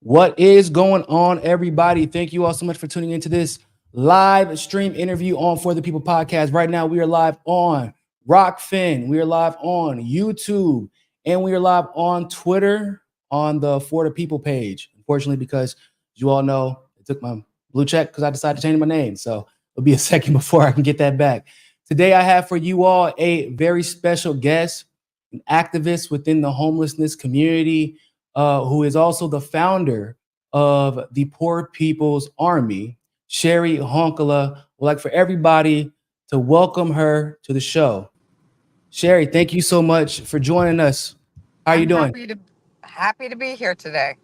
What is going on, everybody? Thank you all so much for tuning into this live stream interview on For the People podcast. Right now, we are live on Rockfin, we are live on YouTube, and we are live on Twitter on the For the People page. Unfortunately, because you all know, it took my blue check because I decided to change my name. So it'll be a second before I can get that back. Today, I have for you all a very special guest, an activist within the homelessness community who is also the founder of the Poor People's Army, Cheri Honkala. Would like for everybody to welcome her to the show. Cheri, thank you so much for joining us. How are you I'm doing? happy to be here today.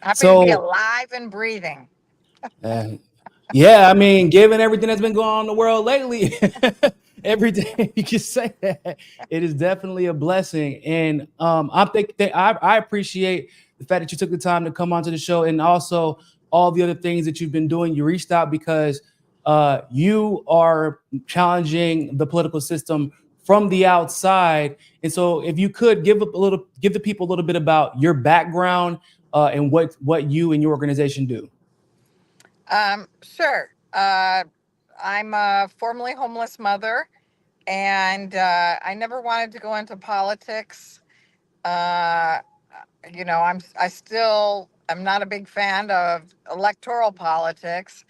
Happy to be So, alive and breathing. uh, yeah, I mean, given everything that's been going on in the world lately, every day you can say that it is definitely a blessing. And I'm think that I appreciate the fact that you took the time to come onto the show, and also all the other things that you've been doing. You reached out because you are challenging the political system from the outside. And so, if you could give the people a little bit about your background and what you and your organization do. Sure. I'm a formerly homeless mother, and I never wanted to go into politics. Uh, I still am not a big fan of electoral politics.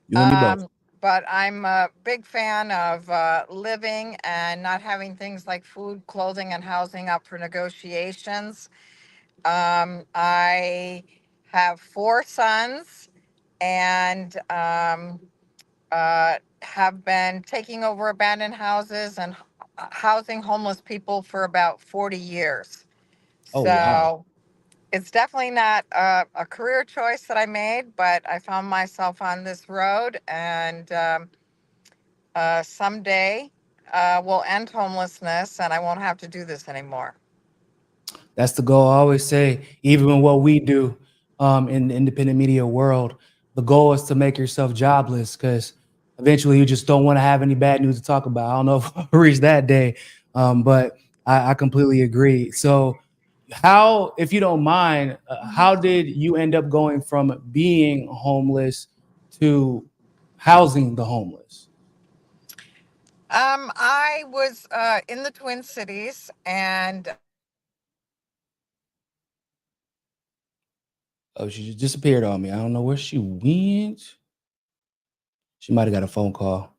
You and me both. Um, but I'm a big fan of living and not having things like food, clothing, and housing up for negotiations. I have four sons and have been taking over abandoned houses and housing homeless people for about 40 years. Oh wow. So it's definitely not a career choice that I made, but I found myself on this road, and someday we'll end homelessness and I won't have to do this anymore. That's the goal. I always say, even in what we do in the independent media world, the goal is to make yourself jobless because eventually you just don't want to have any bad news to talk about. I don't know if we'll reach that day, but I completely agree. So, how, if you don't mind, how did you end up going from being homeless to housing the homeless? I was in the Twin Cities, and Oh, she just disappeared on me. I don't know where she went. She might have got a phone call.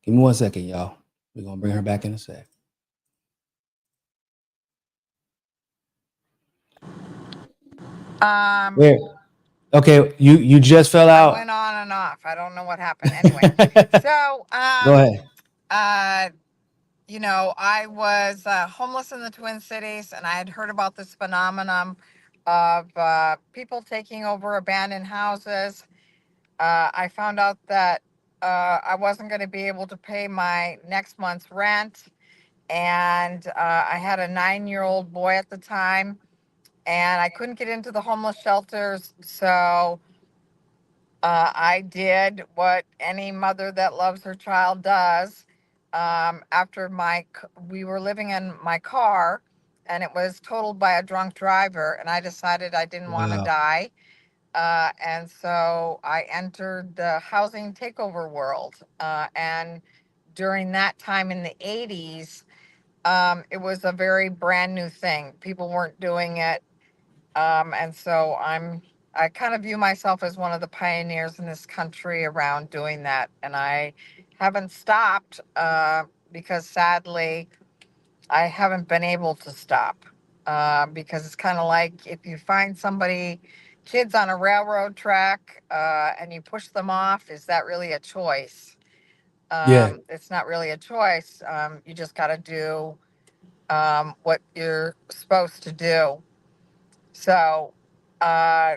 Give me 1 second, y'all. We're gonna bring her back in a sec. um, Where? Okay, you just fell I out. went on and off. I don't know what happened. Anyway, so Go ahead. uh, I was homeless in the Twin Cities, and I had heard about this phenomenon of people taking over abandoned houses. I found out that I wasn't going to be able to pay my next month's rent, and I had a 9-year-old boy at the time, and I couldn't get into the homeless shelters, so I did what any mother that loves her child does. After we were living in my car, and it was totaled by a drunk driver, and I decided I didn't want to Wow. die. And so I entered the housing takeover world. And during that time in the 80s, it was a very brand new thing. People weren't doing it. And so I kind of view myself as one of the pioneers in this country around doing that. And I haven't stopped because sadly, I haven't been able to stop because it's kind of like if you find somebody, kids on a railroad track, and you push them off, is that really a choice? Yeah. It's not really a choice. You just got to do what you're supposed to do. So, uh,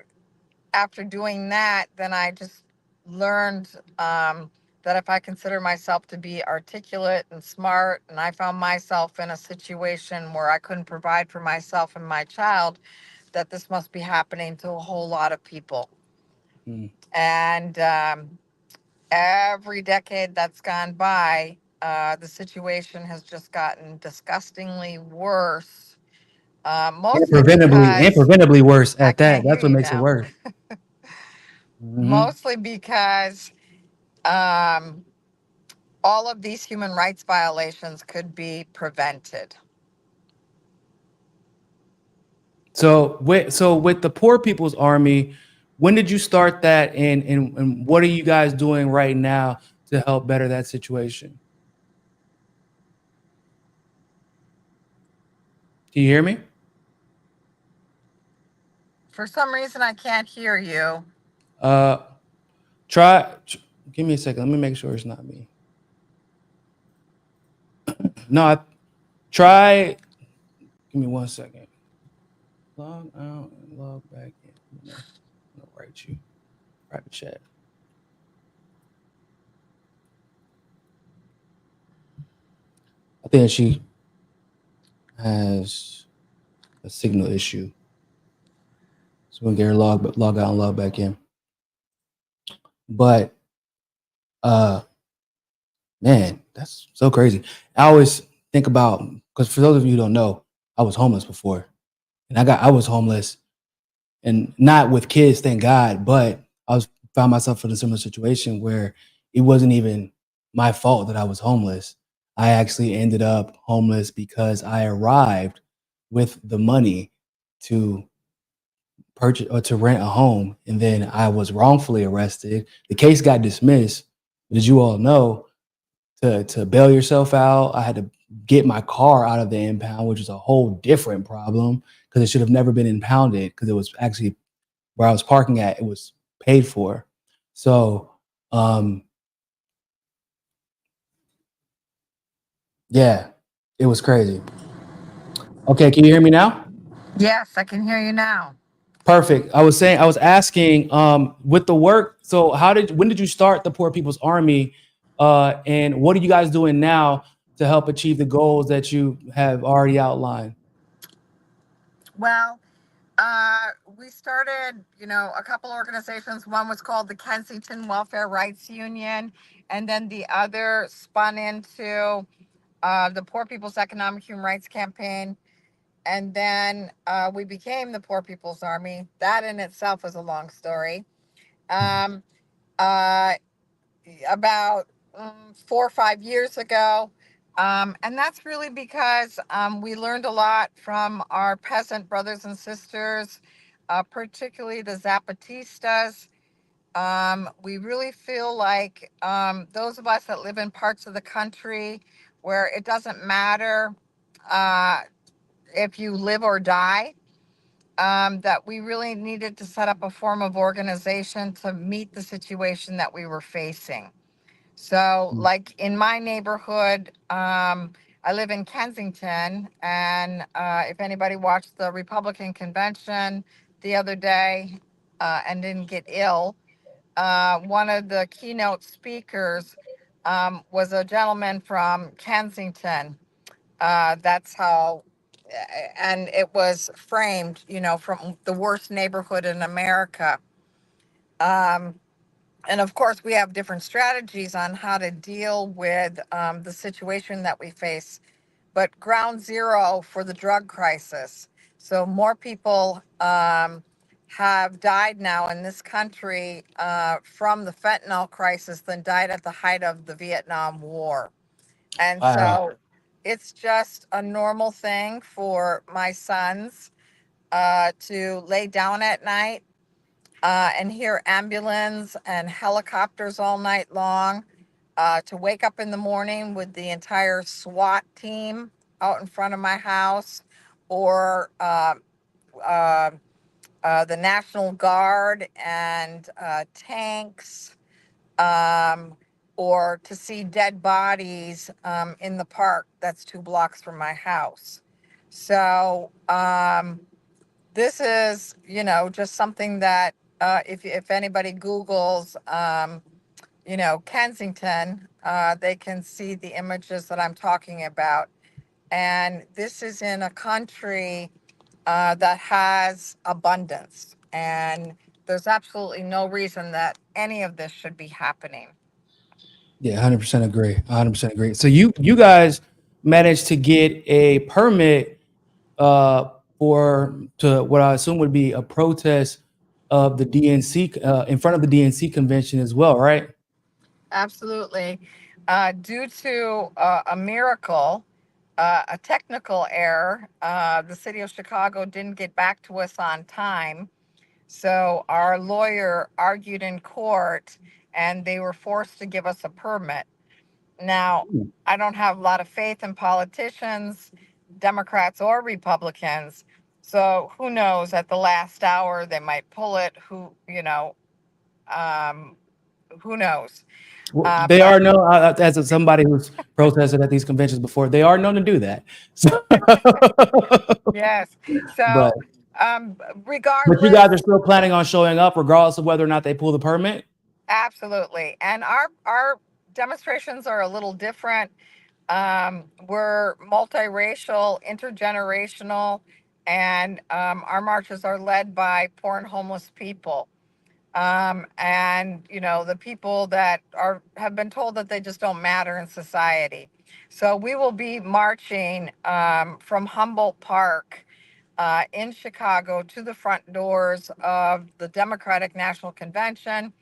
after doing that, then I just learned that if I consider myself to be articulate and smart, and I found myself in a situation where I couldn't provide for myself and my child, that this must be happening to a whole lot of people. Mm. And every decade that's gone by, the situation has just gotten disgustingly worse. And Mostly because preventably worse I at that. can't hear That's what you makes it now. worse. Hmm. Mostly because um, all of these human rights violations could be prevented. So with the Poor People's Army, when did you start that, and what are you guys doing right now to help better that situation? Can you hear me? For some reason, I can't hear you. Uh, try. Give me a second. Let me make sure it's not me. No, try. Give me 1 second. Log out and log back in. I'm gonna write you private chat. I think she has a signal issue, so we'll get her log out and log back in. But uh, man, that's so crazy. I always think about, because for those of you who don't know, I was homeless before, and I was homeless, and not with kids, thank God, but I was found myself in a similar situation where it wasn't even my fault that I was homeless. I actually ended up homeless because I arrived with the money to purchase or to rent a home, and then I was wrongfully arrested. The case got dismissed, but as you all know, to bail yourself out, I had to get my car out of the impound, which is a whole different problem because it should have never been impounded because it was actually where I was parking at, it was paid for. So, um, yeah, it was crazy. Okay, can you hear me now? Yes, I can hear you now. Perfect. I was asking, with the work. So, when did you start the Poor People's Army, and what are you guys doing now to help achieve the goals that you have already outlined? Well, we started, a couple organizations. One was called the Kensington Welfare Rights Union, and then the other spun into the Poor People's Economic Human Rights Campaign. And then we became the Poor People's Army. That in itself is a long story. Um, uh, about 4 or 5 years ago. And that's really because we learned a lot from our peasant brothers and sisters, particularly the Zapatistas. We really feel like those of us that live in parts of the country where it doesn't matter uh, if you live or die, that we really needed to set up a form of organization to meet the situation that we were facing. So, like in my neighborhood, I live in Kensington, and if anybody watched the Republican convention the other day and didn't get ill, one of the keynote speakers was a gentleman from Kensington. That's how, and it was framed, from the worst neighborhood in America. Um, and of course, we have different strategies on how to deal with the situation that we face. But ground zero for the drug crisis. So more people have died now in this country from the fentanyl crisis than died at the height of the Vietnam War. And Wow. so it's just a normal thing for my sons to lay down at night and hear ambulance and helicopters all night long, to wake up in the morning with the entire SWAT team out in front of my house, or uh, the National Guard and tanks, um, or to see dead bodies in the park that's 2 blocks from my house. So, this is, just something that if anybody Googles, Kensington, they can see the images that I'm talking about. And this is in a country that has abundance. And there's absolutely no reason that any of this should be happening. Yeah, 100% agree. 100% agree. So you guys managed to get a permit to what I assume would be a protest of the DNC in front of the DNC convention as well, right? Absolutely. Due to a miracle, a technical error, the city of Chicago didn't get back to us on time. So our lawyer argued in court and they were forced to give us a permit. Now, I don't have a lot of faith in politicians, Democrats or Republicans. So who knows? At the last hour, they might pull it. Um, who knows? Well, they But are known, as somebody who's protested at these conventions before, they are known to do that. So, yes. but So, um, but you guys are regardless, still planning on showing up regardless of whether or not they pull the permit? absolutely. And our demonstrations are a little different. We're multiracial, intergenerational, and our marches are led by poor and homeless people. And the people that have been told that they just don't matter in society. So we will be marching from Humboldt Park in Chicago to the front doors of the Democratic National Convention,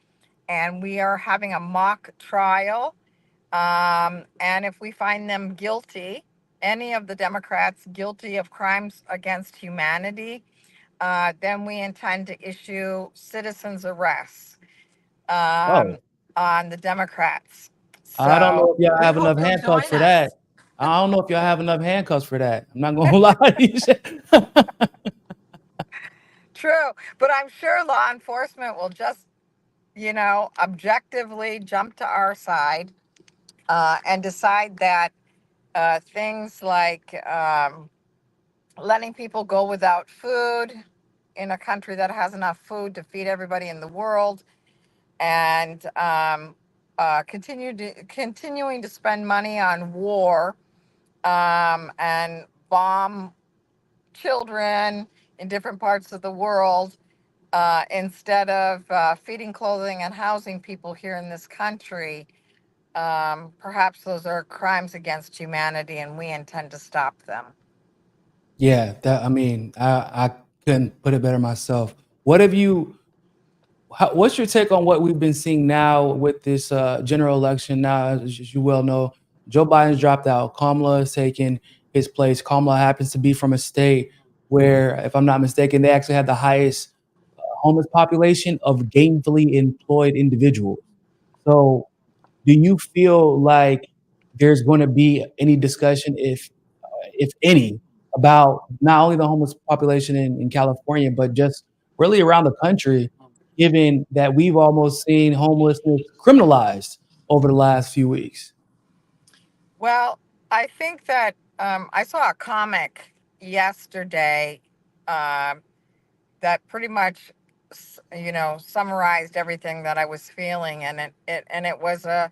and we are having a mock trial. And if we find them guilty, any of the Democrats guilty of crimes against humanity, then we intend to issue citizens arrests um, Oh, on the Democrats. I don't know So if y'all we have hope enough you'll handcuffs join for that. us. I don't know if y'all have enough handcuffs for that. I'm not gonna lie to you. True, but I'm sure law enforcement will just, objectively jump to our side and decide that things like letting people go without food in a country that has enough food to feed everybody in the world, and continuing to spend money on war and bomb children in different parts of the world instead of feeding, clothing, and housing people here in this country. Perhaps those are crimes against humanity, and we intend to stop them. Yeah, I mean, I couldn't put it better myself. What have you what's your take on what we've been seeing now with this general election? Now, as you well know, Joe Biden's dropped out. Kamala has taken his place. Kamala happens to be from a state where, if I'm not mistaken, they actually had the highest homeless population of gainfully employed individuals. So, do you feel like there's going to be any discussion, if any, about not only the homeless population in California, but just really around the country, given that we've almost seen homelessness criminalized over the last few weeks? Well, I think that I saw a comic yesterday um, that pretty much, summarized everything that I was feeling, and it was a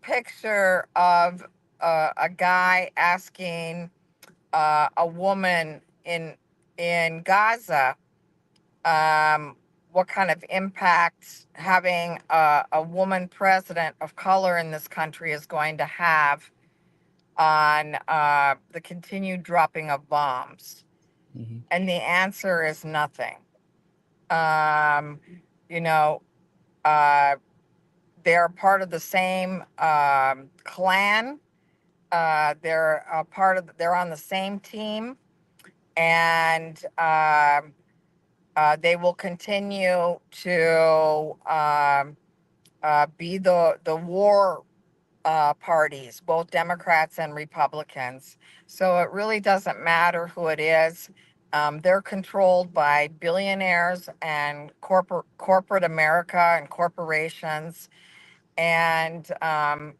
picture of a guy asking a woman in Gaza what kind of impact having a woman president of color in this country is going to have on the continued dropping of bombs. Mhm. And the answer is nothing. Um, you know, uh, they're part of the same clan. They're a part of. They're on the same team, and they will continue to be the war parties, both Democrats and Republicans. So it really doesn't matter who it is. They're controlled by billionaires and corporate America and corporations, and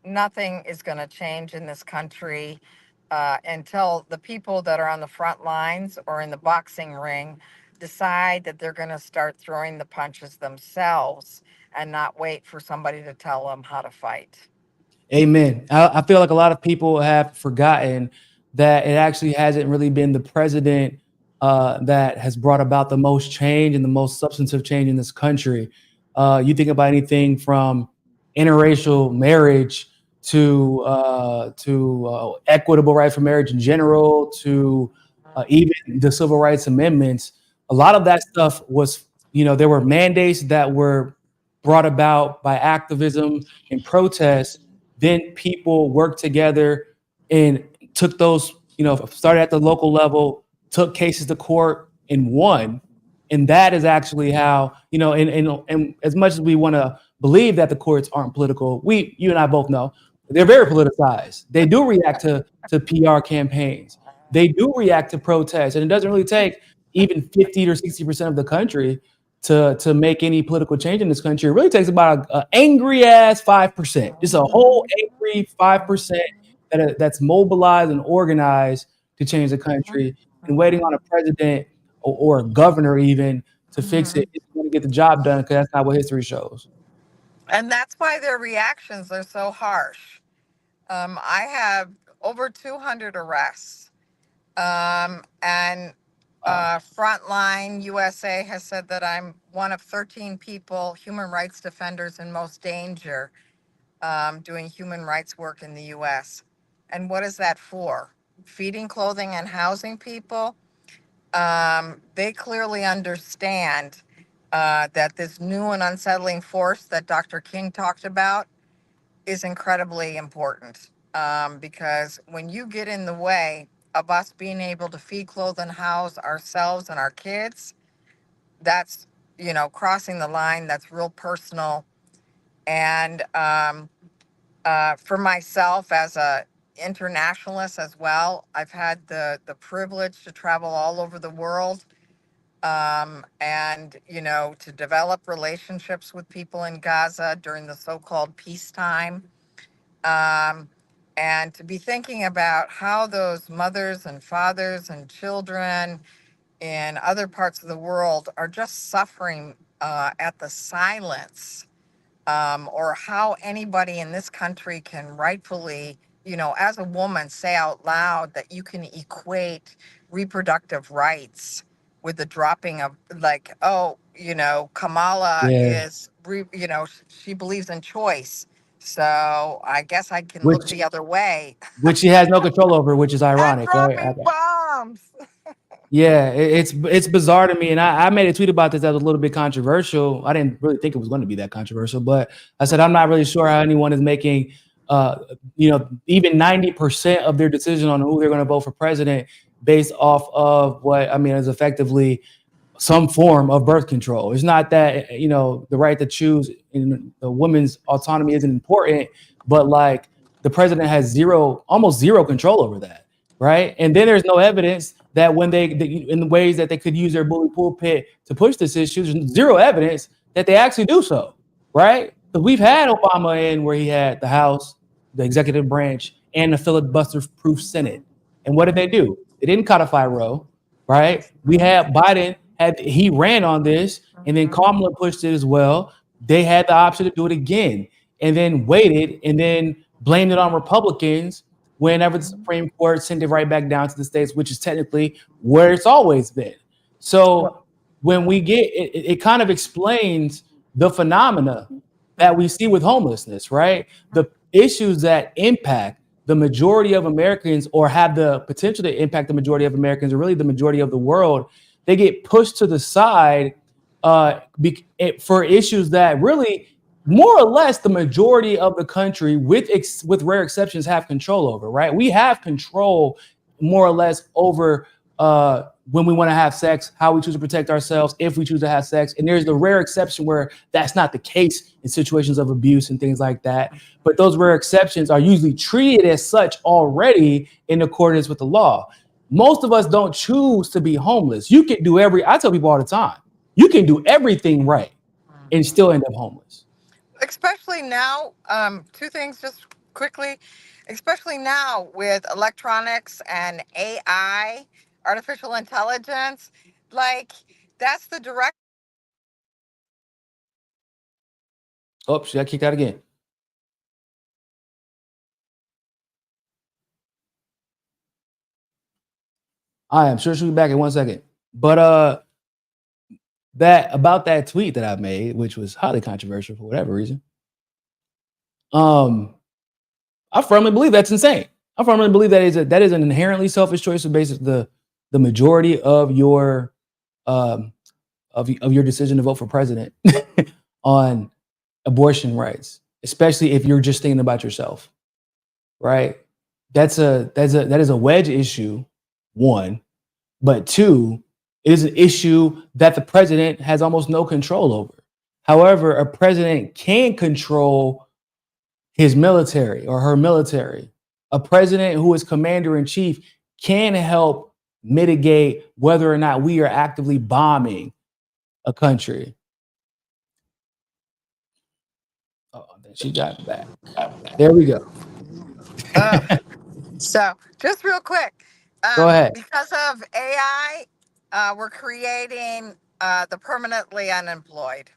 nothing is going to change in this country until the people that are on the front lines or in the boxing ring decide that they're going to start throwing the punches themselves and not wait for somebody to tell them how to fight. Amen. I feel like a lot of people have forgotten that it actually hasn't really been the president that has brought about the most change and the most substantive change in this country. You think about anything from interracial marriage to equitable rights for marriage in general, to even the civil rights amendments, a lot of that stuff was, there were mandates that were brought about by activism and protests. Then people worked together and took those, started at the local level, took cases to court and won. And that is actually how, and as much as we want to believe that the courts aren't political, you and I both know they're very politicized. They do react to PR campaigns. They do react to protests, and it doesn't really take even 50 or 60% of the country to make any political change in this country. It really takes about an angry ass 5%, just a whole angry 5% that's mobilized and organized to change the country. And waiting on a president or a governor even to fix it is going to get the job done, because that's not what history shows. And that's why their reactions are so harsh. I have over 200 arrests. And Frontline USA has said that I'm one of 13 people, human rights defenders in most danger, doing human rights work in the US. And what is that for? Feeding, clothing, and housing people? They clearly understand that this new and unsettling force that Dr. King talked about is incredibly important, because when you get in the way of us being able to feed, clothe, and house ourselves and our kids, that's, crossing the line. That's real personal. And for myself as a internationalist as well, I've had the privilege to travel all over the world, and to develop relationships with people in Gaza during the so-called peacetime, and to be thinking about how those mothers and fathers and children in other parts of the world are just suffering at the silence, or how anybody in this country can rightfully, as a woman, say out loud that you can equate reproductive rights with the dropping of, like, oh, Kamala Yeah, is, she believes in choice. So I guess I can look which the other way which she has no control over, which is and ironic, right? dropping bombs. Yeah, it's bizarre to me, and I made a tweet about this that was a little bit controversial. I didn't really think it was going to be that controversial, but I said I'm not really sure how anyone is making, even 90% of their decision on who they're going to vote for president based off of what I mean is effectively some form of birth control. It's not that, the right to choose in the woman's autonomy isn't important, but like the president has almost zero control over that, right? And then there's no evidence that when in the ways that they could use their bully pulpit to push this issue, there's zero evidence that they actually do so, right? Because we've had Obama in where he had the House, the executive branch, and the filibuster-proof Senate. And what did they do? They didn't codify Roe, right? We had Biden, he ran on this, and then Kamala pushed it as well. They had the option to do it again, and then waited, and then blamed it on Republicans whenever the Supreme Court sent it right back down to the states, which is technically where it's always been. So when we get it kind of explains the phenomena that we see with homelessness, right? The issues that impact the majority of Americans, or have the potential to impact the majority of Americans, or really the majority of the world, they get pushed to the side for issues that really, more or less, the majority of the country, with rare exceptions, have control over, right? We have control, more or less, over when we want to have sex, how we choose to protect ourselves, if we choose to have sex. And there's the rare exception where that's not the case in situations of abuse and things like that. But those rare exceptions are usually treated as such already in accordance with the law. Most of us don't choose to be homeless. I tell people all the time, you can do everything right and still end up homeless. Especially now, two things just quickly, especially now with electronics and AI, artificial intelligence, like that's the direct. Oh, she got kicked out again. I am sure she'll be back in 1 second. But that tweet that I made, which was highly controversial for whatever reason, I firmly believe that's insane. I firmly believe that is an inherently selfish choice based on the majority um, of your decision to vote for president on abortion rights, especially if you're just thinking about yourself, right? That is a wedge issue, one, but two, it is an issue that the president has almost no control over. However, a president can control his military or her military. A president who is commander in chief can help mitigate whether or not we are actively bombing a country. Oh, then she got back. There we go. Uh, so, just real quick, Go ahead. because of AI, we're creating the permanently unemployed.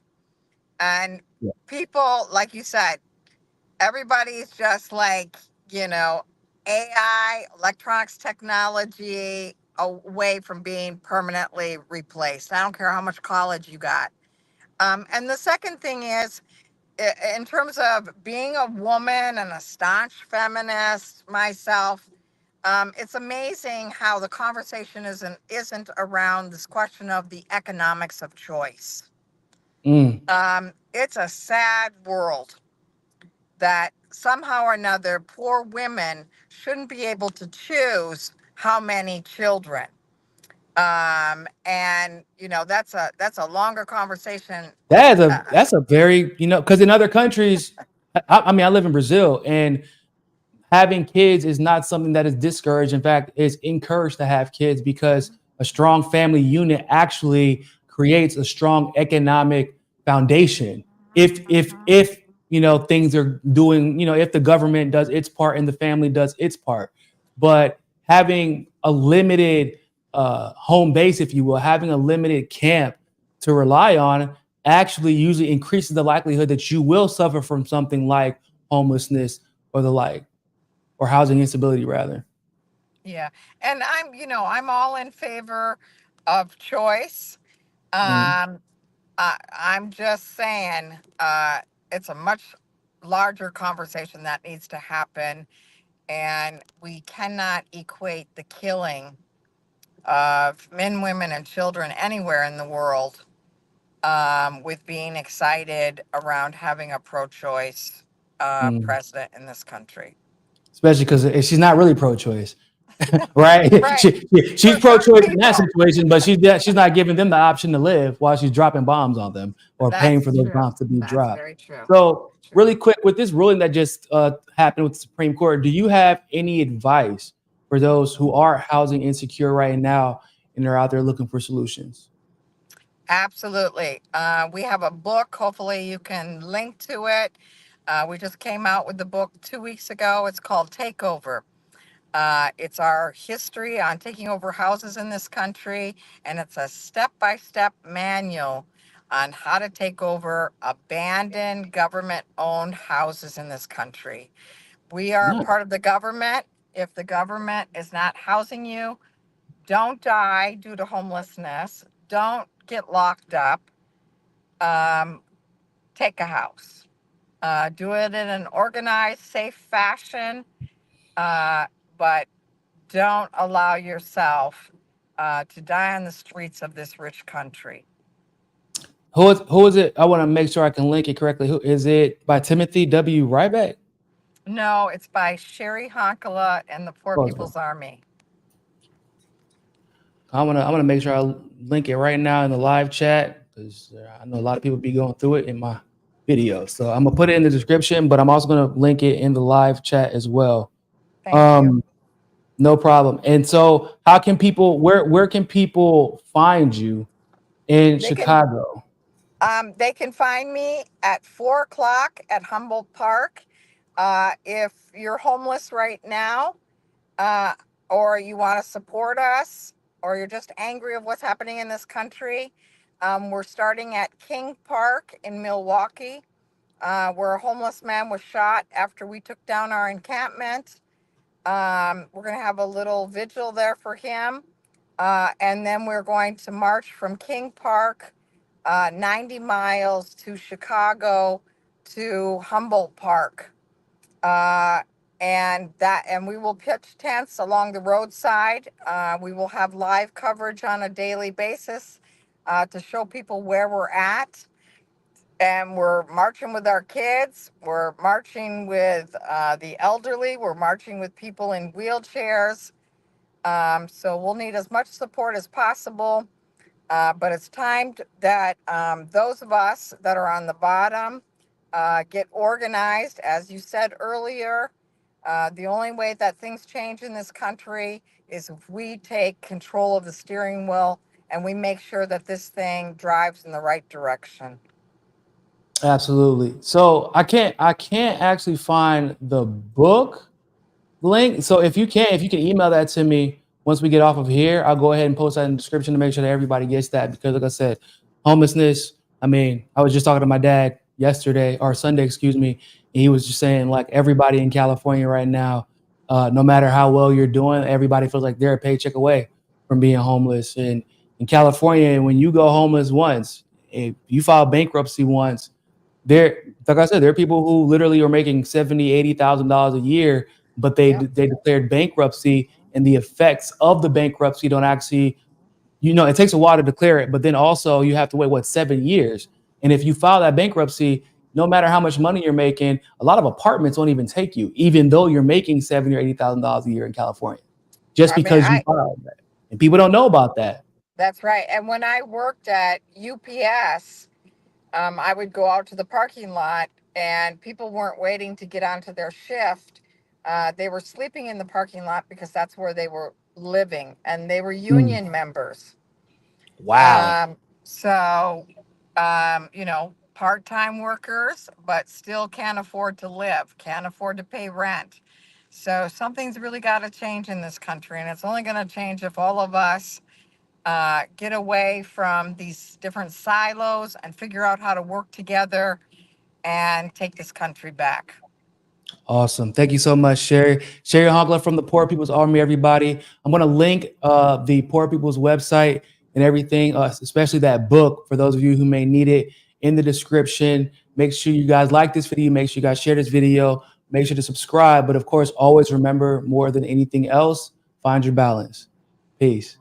And Yeah. people, like you said, everybody's just like, you know, AI, electronics technology away from being permanently replaced. I don't care how much college you got. And the second thing is, in terms of being a woman and a staunch feminist myself, it's amazing how the conversation isn't around this question of the economics of choice. Mm. It's a sad world that somehow or another poor women shouldn't be able to choose how many children. And that's a longer conversation. That's a very, because in other countries, I mean, I live in Brazil, and having kids is not something that is discouraged. In fact, it's encouraged to have kids because a strong family unit actually creates a strong economic foundation. If things are doing, if the government does its part and the family does its part, but having a limited home base, if you will, having a limited camp to rely on actually usually increases the likelihood that you will suffer from something like homelessness or the like, or housing instability rather. Yeah, and I'm all in favor of choice. Mm. Um, I'm just saying, it's a much larger conversation that needs to happen, and we cannot equate the killing of men, women, and children anywhere in the world with being excited around having a pro-choice Mm. president in this country. Especially because she's not really pro-choice, right? Right. She's For certain pro-choice in that people, situation, but she's not giving them the option to live while she's dropping bombs on them or paying for that's those true. bombs to be That's dropped. very true. So, True. really quick, with this ruling that just happened with the Supreme Court, do you have any advice for those who are housing insecure right now and they're out there looking for solutions? Absolutely. We have a book. Hopefully, you can link to it. We just came out with the book 2 weeks ago. It's called Takeover. It's our history on taking over houses in this country, and it's a step by step manual on how to take over abandoned government owned houses in this country. We are a No. part of the government. If the government is not housing you, don't die due to homelessness, don't get locked up, um, take a house. Do it in an organized, safe fashion, but don't allow yourself to die on the streets of this rich country. Who is it? I want to make sure I can link it correctly. Who is it? By Timothy W. Ryback? No, it's by Cheri Honkala and the Poor Oh, People's Army. I'm gonna make sure I link it right now in the live chat because I know a lot of people be going through it in my video. So I'm gonna put it in the description, but I'm also gonna link it in the live chat as well. Thank you. Um, no problem. And so, how can people? Where can people find you in They can Chicago? they can find me at 4 o'clock at Humboldt Park. If you're homeless right now, uh, or you want to support us, or you're just angry of what's happening in this country, we're starting at King Park in Milwaukee, where a homeless man was shot after we took down our encampment. We're going to have a little vigil there for him. And then we're going to march from King Park 90 miles to Chicago to Humboldt Park. Uh, and we will pitch tents along the roadside. We will have live coverage on a daily basis to show people where we're at. And we're marching with our kids. We're marching with the elderly. We're marching with people in wheelchairs. So we'll need as much support as possible. But it's time that those of us that are on the bottom get organized. As you said earlier, the only way that things change in this country is if we take control of the steering wheel and we make sure that this thing drives in the right direction. Absolutely. So I can't actually find the book link. So if you can email that to me once we get off of here, I'll go ahead and post that in the description to make sure that everybody gets that. Because like I said, homelessness, I mean, I was just talking to my dad yesterday or Sunday, excuse me, and he was just saying like everybody in California right now, no matter how well you're doing, everybody feels like they're a paycheck away from being homeless. And in California, when you go homeless once, if you file bankruptcy once, there, like I said, there are people who literally are making $70,000-$80,000 a year, but they Yep. they declared bankruptcy, and the effects of the bankruptcy don't actually, it takes a while to declare it, but then also you have to wait 7 years. And if you file that bankruptcy, no matter how much money you're making, a lot of apartments won't even take you, even though you're making $70,000 or $80,000 a year in California, just I mean, because you filed that. And people don't know about that. that's right. And when I worked at UPS, I would go out to the parking lot and people weren't waiting to get onto their shift. They were sleeping in the parking lot because that's where they were living and they were Mm. union members. Wow. So, part-time workers, but still can't afford to live, can't afford to pay rent. So something's really got to change in this country. And it's only going to change if all of us get away from these different silos and figure out how to work together and take this country back. Awesome. Thank you so much, Cheri. Cheri Honkala from the Poor People's Army, everybody. I'm going to link the Poor People's website and everything, especially that book for those of you who may need it in the description. Make sure you guys like this video. Make sure you guys share this video. Make sure to subscribe. But of course, always remember, more than anything else, find your balance. Peace.